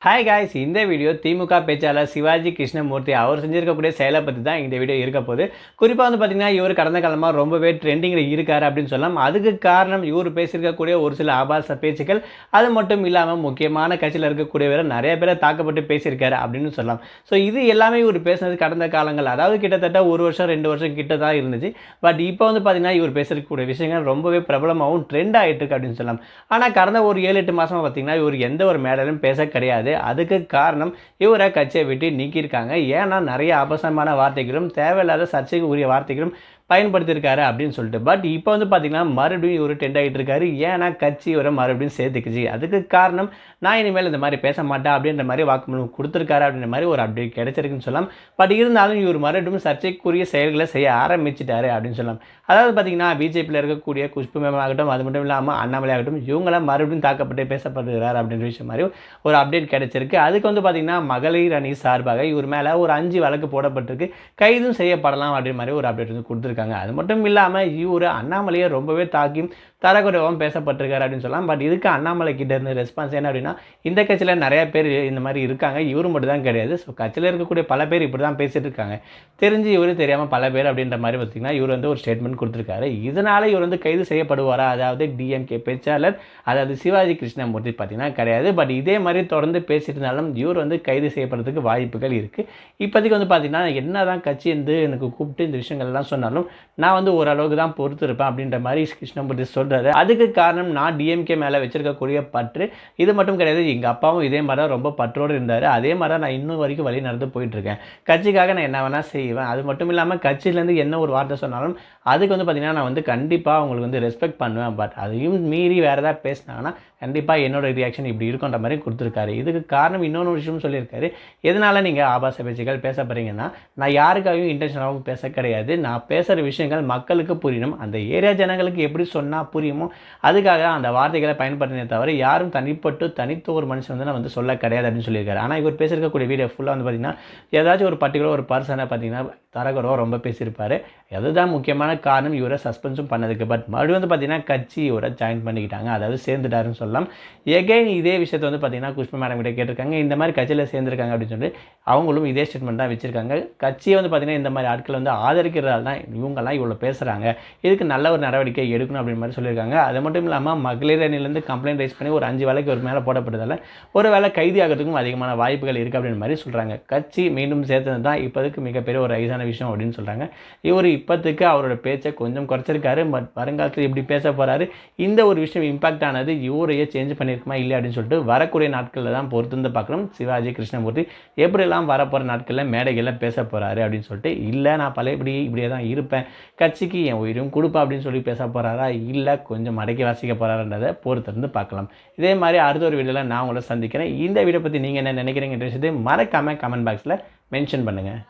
Hi guys, இந்த video திமுக பேச்சாளர் சிவாஜி கிருஷ்ணமூர்த்தி அவர் செஞ்சிருக்கக்கூடிய செயலை பற்றி தான் இந்த வீடியோ இருக்க போகுது. குறிப்பாக வந்து பார்த்தீங்கன்னா, இவர் கடந்த காலமாக ரொம்பவே ட்ரெண்டிங்கில் இருக்கார் அப்படின்னு சொல்லலாம். அதுக்கு காரணம் இவர் பேசியிருக்கக்கூடிய ஒரு சில ஆபாச பேச்சுக்கள். அது மட்டும் இல்லாமல் முக்கியமான கட்சியில் இருக்கக்கூடியவர் நிறைய பேரை தாக்கப்பட்டு பேசியிருக்காரு அப்படின்னு சொல்லலாம். ஸோ இது எல்லாமே இவர் பேசினது கடந்த காலங்கள், அதாவது கிட்டத்தட்ட 1 வருஷம் 2 வருஷம் கிட்ட தான் இருந்துச்சு. பட் இப்போ வந்து பார்த்தீங்கன்னா, இவர் பேசக்கூடிய விஷயங்கள் ரொம்பவே பிரபலமாகவும் ட்ரெண்ட் ஆகிட்டு இருக்கு அப்படின்னு சொல்லலாம். ஆனால் கடந்த ஒரு 7-8 மாதமாக பார்த்தீங்கன்னா, இவர் எந்த ஒரு மேடையிலும் பேச கிடையாது. அதுக்கு காரணம் இவரை கட்சியை விட்டு நீக்கியிருக்காங்க. ஏன்னா நிறைய ஆபாசமான வார்த்தைகளும் தேவையில்லாத சர்ச்சைக்கு உரிய வார்த்தைகளும் பயன்படுத்தியிருக்காரு அப்படின்னு சொல்லிட்டு. பட் இப்போ வந்து பார்த்தீங்கன்னா, மறுபடியும் இவர் ட்ரெண்ட் ஆகிட்டு இருக்காரு. ஏன்னா கட்சி இவரை மறுபடியும் சேர்த்துக்குச்சு. அதுக்கு காரணம் நான் இனிமேல் இந்த மாதிரி பேச மாட்டேன் அப்படின்ற மாதிரி வாக்குமூலம் கொடுத்துருக்காரு அப்படின்ற மாதிரி ஒரு அப்டேட் கிடைச்சிருக்குன்னு சொல்லலாம். பட் இருந்தாலும் இவர் மறுபடியும் சர்ச்சைக்குரிய செயல்களை செய்ய ஆரம்பிச்சிட்டாரு அப்படின்னு சொல்லலாம். அதாவது பார்த்தீங்கன்னா, பிஜேபியில் இருக்கக்கூடிய குஷ்பு மேம் ஆகட்டும், அது மட்டும் இல்லாமல் அண்ணாமலை ஆகட்டும், இவங்களாம் மறுபடியும் தாக்கப்பட்டு பேசப்படுகிறார் அப்படின்ற விஷயம் மாதிரி ஒரு அப்டேட் கிடைச்சிருக்கு. அதுக்கு வந்து பார்த்தீங்கன்னா, மகளிர் அணி சார்பாக இவர் மேலே ஒரு 5 வழக்கு போடப்பட்டிருக்கு. கைதும் செய்யப்படலாம் அப்படின்ற மாதிரி ஒரு அப்டேட் வந்து கொடுத்துருக்காங்க. அது மட்டும் இல்லாமல் இவர் அண்ணாமலையை ரொம்பவே தாக்கி தரக்குறைவாகவும் பேசப்பட்டிருக்காரு அப்படின்னு சொல்லலாம். பட் இதுக்கு அண்ணாமலை கிட்ட இருந்து ரெஸ்பான்ஸ் என்ன அப்படின்னா, இந்த கட்சியில் நிறைய பேர் இந்த மாதிரி இருக்காங்க, இவரு மட்டும் தான் கிடையாது. ஸோ கட்சியில் இருக்கக்கூடிய பல பேர் இப்படி தான் பேசிட்டு இருக்காங்க, தெரிஞ்சு இவரு தெரியாமல் பல பேர் அப்படின்ற மாதிரி பார்த்தீங்கன்னா, இவர் வந்து ஒரு ஸ்டேட்மெண்ட் கொடுத்துருக்காரு. இதனால இவர் வந்து கைது செய்யப்படுவாரா, அதாவது டிஎம்கே பேச்சாளர் அதாவது சிவாஜி கிருஷ்ணமூர்த்தி பார்த்தீங்கன்னா கிடையாது. பட் இதே மாதிரி தொடர்ந்து பேசிட்டு இருந்தாலும் இவர் வந்து கைது செய்யப்படுறதுக்கு வாய்ப்புகள் இருக்குது. இப்போதைக்கு வந்து பார்த்தீங்கன்னா, என்ன தான் கட்சி வந்து எனக்கு கூப்பிட்டு இந்த விஷயங்கள்லாம் சொன்னாலும் நான் வந்து ஓரளவுக்கு தான் பொறுத்து இருப்பேன் அப்படின்ற மாதிரி கிருஷ்ணமூர்த்தி சொல்கிறாரு. அதுக்கு காரணம் நான் டிஎம்கே மேலே வச்சிருக்கக்கூடிய பற்று. இது மட்டும் கிடையாது, எங்கள் அப்பாவும் இதே மாதிரி தான் ரொம்ப பற்றோடு இருந்தார். அதே மாதிரி தான் நான் இன்னும் வரைக்கும் வழி நடந்து போயிட்டுருக்கேன். கட்சிக்காக நான் என்ன வேணால் செய்வேன். அது மட்டும் இல்லாமல் கட்சியிலேருந்து என்ன ஒரு வார்த்தை சொன்னாலும் அதுக்கு வந்து பார்த்திங்கன்னா, நான் வந்து கண்டிப்பாக அவங்களுக்கு வந்து ரெஸ்பெக்ட் பண்ணுவேன். பட் அதையும் மீறி வேறு ஏதாவது பேசினாங்கன்னா கண்டிப்பாக என்னோடய ரியாக்ஷன் இப்படி இருக்குன்ற மாதிரி கொடுத்துருக்காரு. இதுக்கு காரணம் இன்னொன்று விஷயம் சொல்லியிருக்காரு. எதனால் நீங்கள் ஆபாச பேச்சுக்கள் பேச போகிறீங்கன்னா, நான் யாருக்காகவும் இன்டென்ஷனாகவும் பேச கிடையாது. நான் பேசுகிற விஷயங்கள் மக்களுக்கு புரியணும், அந்த ஏரியா ஜனங்களுக்கு எப்படி சொன்னால் புரியுமோ அதுக்காக அந்த வார்த்தைகளை பயன்படுத்தினே தவிர யாரும் தனித்த ஒரு மனுஷன் வந்து நான் வந்து சொல்ல கிடையாது அப்படின்னு சொல்லியிருக்காரு. ஆனால் இவர் பேசியிருக்கக்கூடிய வீடியோ ஃபுல்லாக வந்து பார்த்திங்கன்னா, ஏதாச்சும் ஒரு பர்டிகுலர் ஒரு பர்சனை பார்த்திங்கன்னா தரகுறவோ ரொம்ப பேசியிருப்பார். அதுதான் முக்கியமான காரணம் இவரை சஸ்பென்ஸும் பண்ணதுக்கு. பட் மறுபடியும் வந்து பார்த்திங்கன்னா கட்சி இவரை ஜாயின் பண்ணிக்கிட்டாங்க, அதாவது சேர்ந்துட்டாருன்னு சொல்லலாம். எகைன் இதே விஷயத்தை வந்து பார்த்திங்கன்னா குஷ்பு மேடம் கிட்ட கேட்டிருக்காங்க, இந்த மாதிரி கட்சியில் சேர்ந்துருக்காங்க அப்படின்னு சொல்லி அவங்களும் இதே ஸ்டேட்மெண்ட் தான் வச்சுருக்காங்க. கட்சியை வந்து பார்த்திங்கன்னா இந்த மாதிரி ஆட்கள் வந்து ஆதரிக்கிறதால தான் இவங்கெல்லாம் இவ்வளோ பேசுகிறாங்க, இதுக்கு நல்ல ஒரு நடவடிக்கை எடுக்கணும் அப்படின்னு மாதிரி சொல்லியிருக்காங்க. அது மட்டும் இல்லாமல் மகளிர் அணிலேருந்து கம்ப்ளைண்ட் ரைஸ் பண்ணி ஒரு 5 வழக்கு ஒரு மேலே போடப்பட்டதால் ஒரு வேளை கைது ஆகிறதுக்கும் அதிகமான வாய்ப்புகள் இருக்குது அப்படின்னு மாதிரி சொல்கிறாங்க. கட்சி மீண்டும் சேர்த்தது தான் இப்போதுக்கு மிகப்பெரிய ஒரு ரைஸான விஷயம் அப்படின்னு சொல்கிறாங்க. இவர் இப்போத்துக்கு அவரோட பேச்சை கொஞ்சம் குறைச்சிருக்காரு. பட் வருங்காலத்தில் இப்படி பேச போகிறாரு, இந்த ஒரு விஷயம் இம்பாக்ட் ஆனது இவரையே சேஞ்ச் பண்ணியிருக்குமா இல்லை அப்படின்னு சொல்லிட்டு வரக்கூடிய நாட்களில் தான் பொறுத்து வந்து பார்க்கணும். சிவாஜி கிருஷ்ணமூர்த்தி எப்படிலாம் வரப்போகிற நாட்களில் மேடைகளில் பேச போகிறாரு அப்படின்னு சொல்லிட்டு. இல்லை நான் பழையபடி இப்படியே தான் இருப்பேன், கட்சிக்கு என் உயிரும் கொடுப்பேன் அப்படின்னு சொல்லி பேச போகிறாரா, இல்லை கொஞ்சம் அடக்கி வாசிக்க போகிறாருன்றதை பொறுத்திருந்து பார்க்கலாம். இதே மாதிரி அடுத்த ஒரு வீடியோவில் நான் உங்களை சந்திக்கிறேன். இந்த வீடியோ பற்றி நீங்கள் என்ன நினைக்கிறீங்கன்ற விஷயத்தை மறக்காமல் கமெண்ட் பாக்ஸில் மென்ஷன் பண்ணுங்கள்.